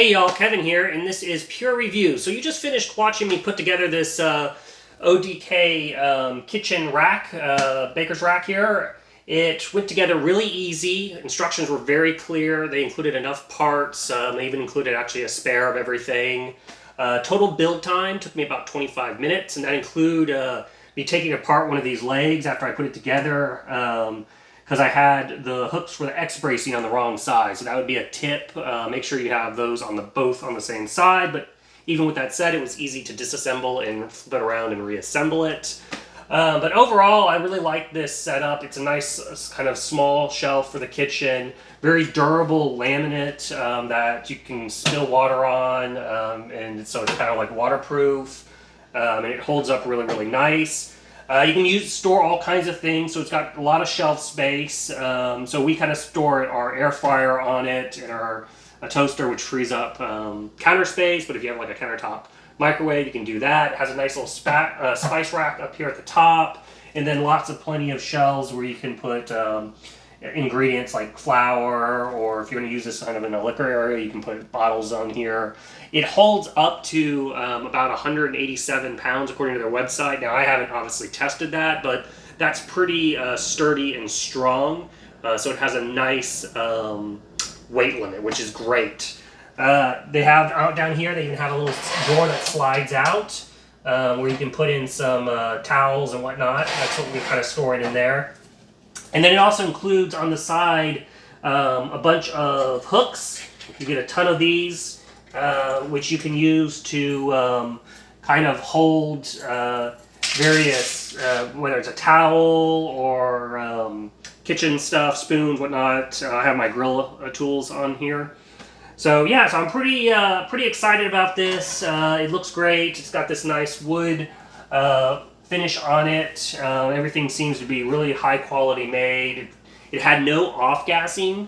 Hey y'all, Kevin here, and this is Pure Review. So you just finished watching me put together this ODK Kitchen Rack, Baker's Rack here. It went together really easy. Instructions were very clear. They included enough parts. They even included actually a spare of everything. Total build time took me about 25 minutes, and that included me taking apart one of these legs after I put it together. Because I had the hooks for the X bracing on the wrong side, so that would be a tip. Make sure you have those on both on the same side. But even with that said, it was easy to disassemble and flip it around and reassemble it. But overall, I really like this setup. It's a nice kind of small shelf for the kitchen. Very durable laminate that you can spill water on, and so it's kind of like waterproof. And it holds up really, really nice. You can store all kinds of things, so it's got a lot of shelf space. So we kind of store our air fryer on it and a toaster, which frees up counter space. But if you have like a countertop microwave, you can do that. It has a nice little spice rack up here at the top, and then plenty of shelves where you can put ingredients like flour, or if you want to use this kind of in a liquor area, you can put bottles on here. It holds up to about 187 pounds according to their website. Now I haven't obviously tested that, but that's pretty sturdy and strong. So it has a nice weight limit, which is great. They have out down here, they even have a little drawer that slides out where you can put in some towels and whatnot. That's what we kind of store it in there. And then it also includes on the side a bunch of hooks. You get a ton of these, which you can use to kind of hold various, whether it's a towel or kitchen stuff, spoons, whatnot. I have my grill tools on here. So yeah, so I'm pretty excited about this. It looks great. It's got this nice wood finish on it. Everything seems to be really high quality made. It had no off-gassing,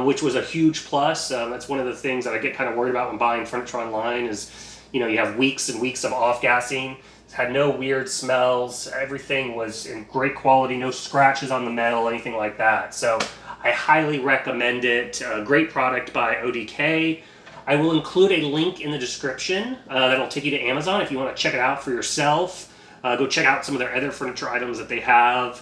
which was a huge plus. That's one of the things that I get kind of worried about when buying furniture online is, you have weeks and weeks of off-gassing. It had no weird smells. Everything was in great quality, no scratches on the metal, anything like that. So I highly recommend it. Great product by ODK. I will include a link in the description that'll take you to Amazon if you want to check it out for yourself. Go check out some of their other furniture items that they have,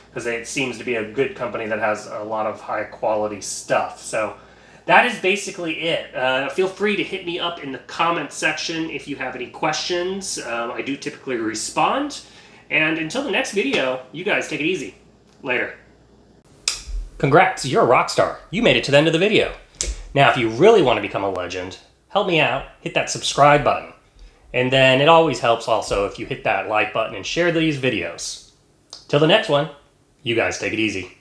because it seems to be a good company that has a lot of high quality stuff. So that is basically it. Feel free to hit me up in the comment section if you have any questions. I do typically respond. And until the next video, you guys take it easy. Later. Congrats, you're a rock star. You made it to the end of the video. Now, if you really want to become a legend, help me out, hit that subscribe button. And then it always helps also if you hit that like button and share these videos. Till the next one, you guys take it easy.